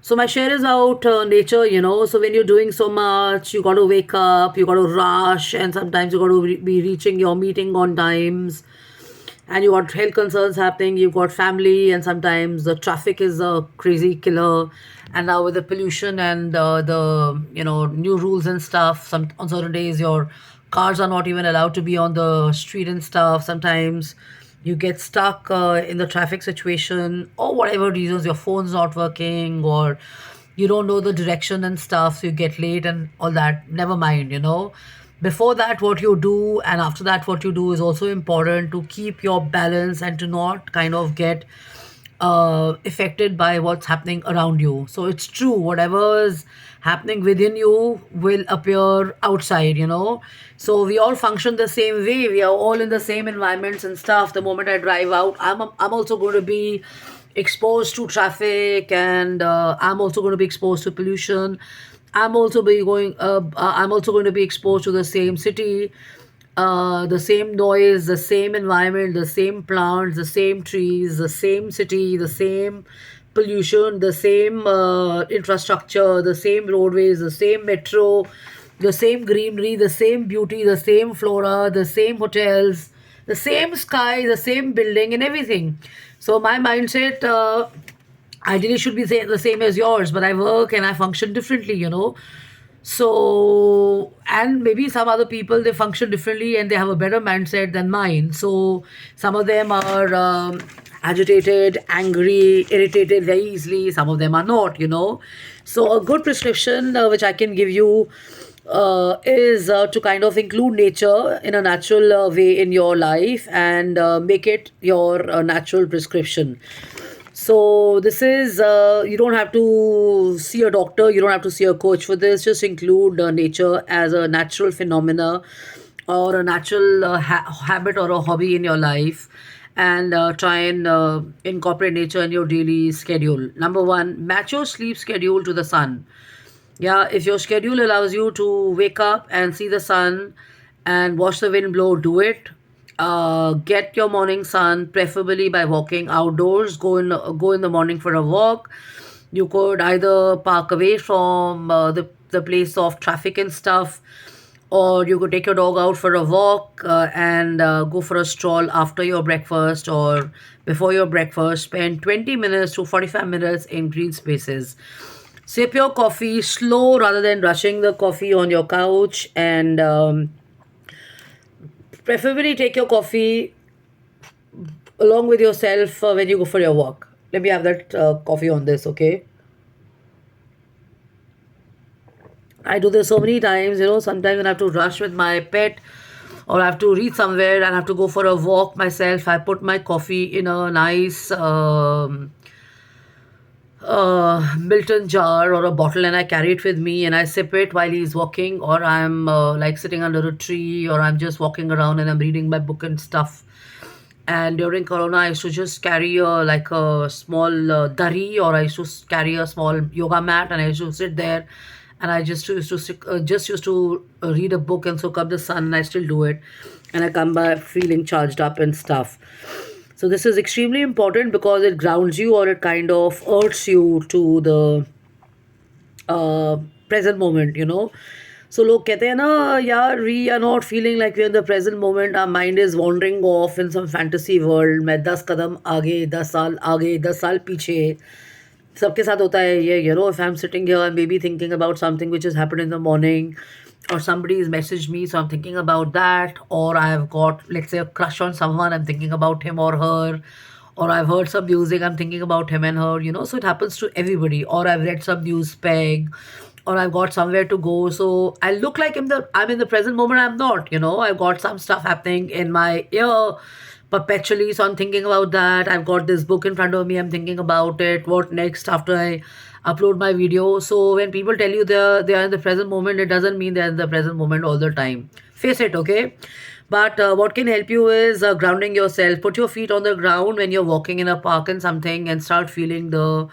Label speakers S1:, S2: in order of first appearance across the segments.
S1: So my share is out nature, So when you're doing so much, you got to wake up, you got to rush, and sometimes you got to be reaching your meeting on times, and you got health concerns happening. You've got family, and sometimes the traffic is a crazy killer. And now with the pollution and the new rules and stuff, some on certain days your cars are not even allowed to be on the street and stuff. Sometimes you get stuck in the traffic situation or whatever reasons your phone's not working or you don't know the direction and stuff, so you get late and all that. Never mind. Before that, what you do, and after that, what you do is also important to keep your balance and to not kind of get affected by what's happening around you. So it's true, whatever is happening within you will appear outside. So we all function the same way. We are all in the same environments and stuff. The moment I drive out, I'm also going to be exposed to traffic, and I'm also going to be exposed to pollution. I'm also going to be exposed to the same city, the same noise, the same environment, the same plants, the same trees, the same city, the same pollution, the same infrastructure, the same roadways, the same metro, the same greenery, the same beauty, the same flora, the same hotels, the same sky, the same building, and everything. So my mindset ideally should be the same as yours, but I work and I function differently. So, and maybe some other people they function differently and they have a better mindset than mine. So, some of them are agitated, angry, irritated very easily. Some of them are not. So, a good prescription which I can give you is to kind of include nature in a natural way in your life and make it your natural prescription. So this is you don't have to see a doctor, you don't have to see a coach for this. Just include nature as a natural phenomena or a natural habit or a hobby in your life, and try and incorporate nature in your daily schedule. Number one, match your sleep schedule to the sun. Yeah, if your schedule allows you to wake up and see the sun and watch the wind blow, do it. Get your morning sun, preferably by walking outdoors. Go in the morning for a walk. You could either park away from the place of traffic and stuff, or you could take your dog out for a walk and go for a stroll after your breakfast or before your breakfast. Spend 20 minutes to 45 minutes in green spaces. Sip your coffee slow rather than rushing the coffee on your couch, and preferably take your coffee along with yourself when you go for your walk. Let me have that coffee on this, okay? I do this so many times. Sometimes when I have to rush with my pet or I have to reach somewhere and I have to go for a walk myself, I put my coffee in a nice Milton jar or a bottle and I carry it with me and I sip it while he's walking, or I'm like sitting under a tree, or I'm just walking around and I'm reading my book and stuff. And during Corona, I used to just carry like a small dari, or I used to carry a small yoga mat, and I used to sit there, and I just used to read a book and soak up the sun, and I still do it, and I come back feeling charged up and stuff. So this is extremely important because it grounds you, or it kind of urges you to the uh, present moment. So लोग कहते हैं ना यार, we are not feeling like we're in the present moment. Our mind is wandering off in some fantasy world. मैं 10 कदम आगे, 10 साल आगे, 10 साल पीछे. सबके साथ होता है ये. If I'm sitting here and maybe thinking about something which has happened in the morning, or somebody's messaged me, so I'm thinking about that, or I've got, let's say, a crush on someone, I'm thinking about him or her, or I've heard some music, I'm thinking about him and her. So it happens to everybody, or I've read some news peg, or I've got somewhere to go. So I look like I'm in the present moment. I'm not. I've got some stuff happening in my ear perpetually. So I'm thinking about that. I've got this book in front of me. I'm thinking about it. What next after I upload my video? So when people tell you they are in the present moment, it doesn't mean they're in the present moment all the time. Face it, okay? But what can help you is grounding yourself. Put your feet on the ground when you're walking in a park and something, and start feeling the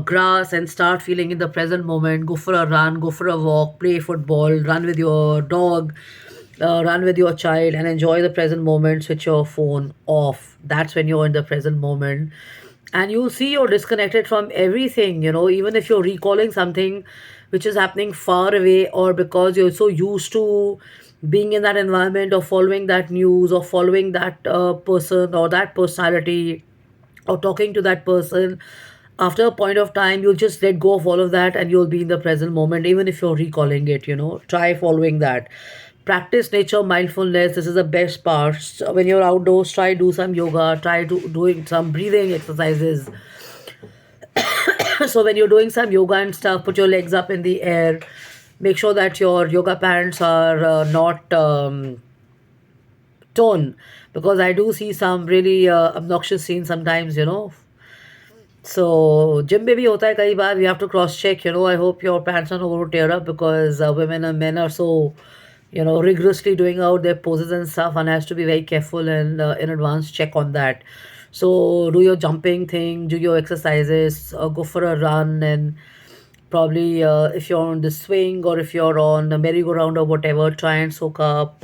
S1: grass and start feeling in the present moment. Go for a run, go for a walk, play football, run with your dog, run with your child, and enjoy the present moment. Switch your phone off. That's when you're in the present moment. and you'll see you're disconnected from everything, even if you're recalling something which is happening far away, or because you're so used to being in that environment or following that news or following that person or that personality or talking to that person. After a point of time, you'll just let go of all of that and you'll be in the present moment, even if you're recalling it. Try following that. Practice nature mindfulness. This is the best part. So when you're outdoors, try do some yoga, try doing some breathing exercises. So when you're doing some yoga and stuff, put your legs up in the air. Make sure that your yoga pants are not torn, because I do see some really obnoxious scenes sometimes. So gym में भी होता है कई बार. We have to cross check. I hope your pants are not going to tear up, because women and men are so rigorously doing out their poses and stuff, and has to be very careful and in advance check on that. So do your jumping thing, do your exercises, go for a run, and probably if you're on the swing or if you're on the merry-go-round or whatever, try and soak up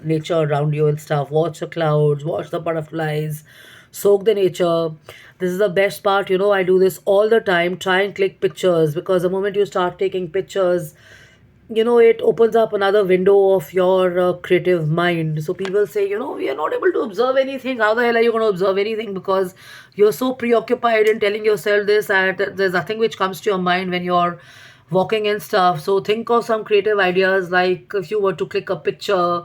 S1: nature around you and stuff. Watch the clouds, watch the butterflies, soak the nature. This is the best part. I do this all the time. Try and click pictures, because the moment you start taking pictures, it opens up another window of your creative mind. So people say, we are not able to observe anything. How the hell are you going to observe anything? Because you're so preoccupied in telling yourself this, that there's nothing which comes to your mind when you're walking and stuff. So think of some creative ideas, like if you were to click a picture,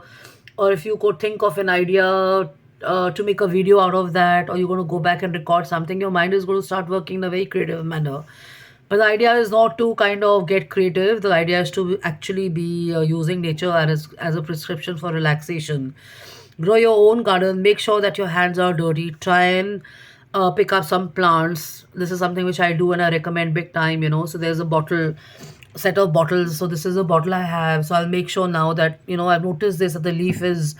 S1: or if you could think of an idea to make a video out of that, or you're going to go back and record something, your mind is going to start working in a very creative manner. But the idea is not to kind of get creative. The idea is to actually be using nature as a prescription for relaxation. Grow your own garden. Make sure that your hands are dirty. Try and pick up some plants. This is something which I do and I recommend big time. So there's a set of bottles. So this is a bottle I have. So I'll make sure now that, I've noticed this, that the leaf is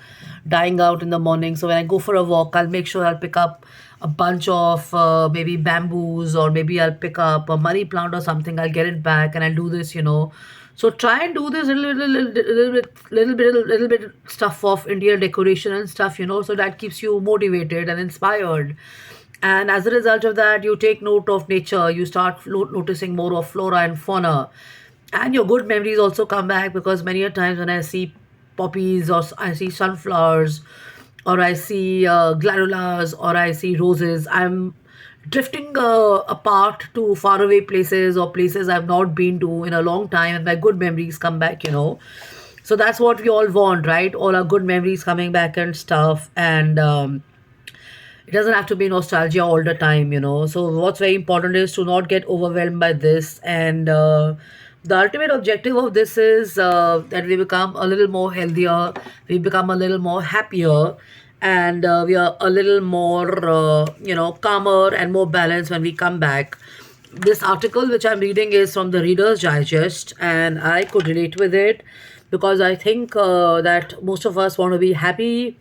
S1: dying out in the morning. So when I go for a walk, I'll make sure I'll pick up a bunch of maybe bamboos, or maybe I'll pick up a money plant or something. I'll get it back and I'll do this. So try and do this little bit stuff of Indian decoration and stuff. So that keeps you motivated and inspired. And as a result of that, you take note of nature. You start noticing more of flora and fauna, and your good memories also come back, because many a times when I see poppies, or I see sunflowers, or I see gladiolas, or I see roses, I'm drifting apart to faraway places or places I've not been to in a long time, and my good memories come back. So that's what we all want, right? All our good memories coming back and stuff. And it doesn't have to be nostalgia all the time. So what's very important is to not get overwhelmed by this. And the ultimate objective of this is that we become a little more healthier, we become a little more happier, and we are a little more calmer and more balanced when we come back. This article which I'm reading is from the Reader's Digest, and I could relate with it, because I think that most of us want to be happy.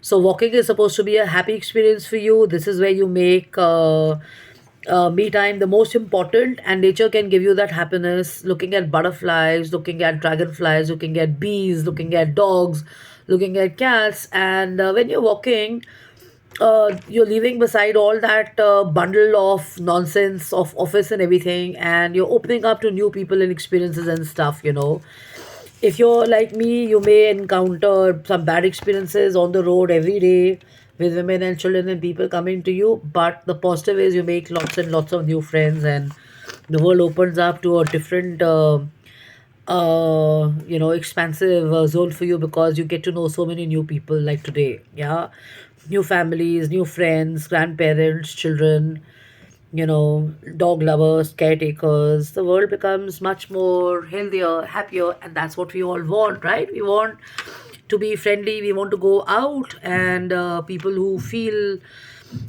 S1: So walking is supposed to be a happy experience for you. This is where you make me time the most important, and nature can give you that happiness. Looking at butterflies, looking at dragonflies, looking at bees, looking at dogs, looking at cats, and when you're walking, you're leaving beside all that bundle of nonsense of office and everything, and you're opening up to new people and experiences and stuff. If you're like me, you may encounter some bad experiences on the road every day, with women and children and people coming to you. But the positive is you make lots and lots of new friends, and the world opens up to a different, expansive zone for you, because you get to know so many new people like today. Yeah. New families, new friends, grandparents, children, dog lovers, caretakers. The world becomes much more healthier, happier, and that's what we all want, right? We want to be friendly, we want to go out, and people who feel,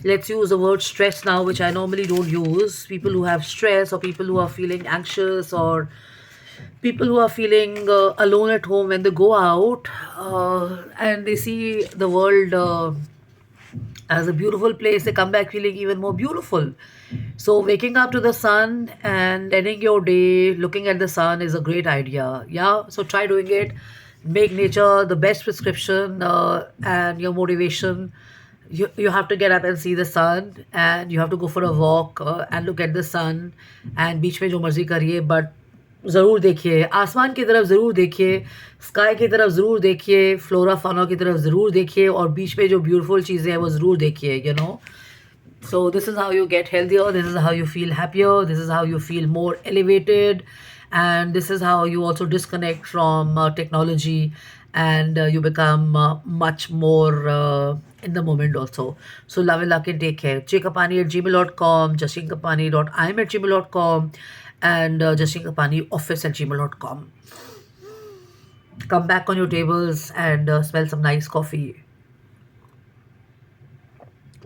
S1: let's use the word stress now, which I normally don't use. People who have stress, or people who are feeling anxious, or people who are feeling alone at home, when they go out and they see the world as a beautiful place, they come back feeling even more beautiful. So waking up to the sun and ending your day looking at the sun is a great idea. Yeah. So try doing it. Make nature the best prescription and your motivation. You have to get up and see the sun, and you have to go for a walk and look at the sun, and बीच में जो मर्जी करिए, but ज़रूर देखिए आसमान की तरफ, ज़रूर देखिए स्काई की तरफ, ज़रूर देखिए फ्लोरा फाना की तरफ, ज़रूर देखिए, और बीच में जो ब्यूटीफुल चीज़ें हैं वो ज़रूर देखिए, you know. So this is how you get healthier, this is how you feel happier, this is how you feel more elevated, and this is how you also disconnect from technology, and you become much more in the moment also. So love and luck and take care. jacob.pani@gmail.com, justinkampani.im@gmail.com, and justinkampanioffice@gmail.com. Come back on your tables and smell some nice coffee.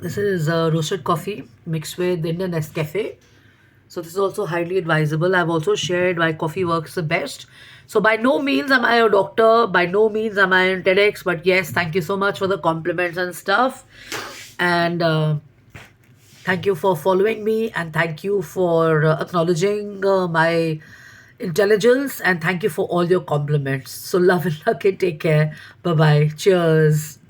S1: This is roasted coffee mixed with Indian Nescafe. So this is also highly advisable. I've also shared why coffee works the best. So by no means am I a doctor. By no means am I in TEDx. But yes, thank you so much for the compliments and stuff. And thank you for following me. And thank you for acknowledging my intelligence. And thank you for all your compliments. So love and luck and take care. Bye-bye. Cheers.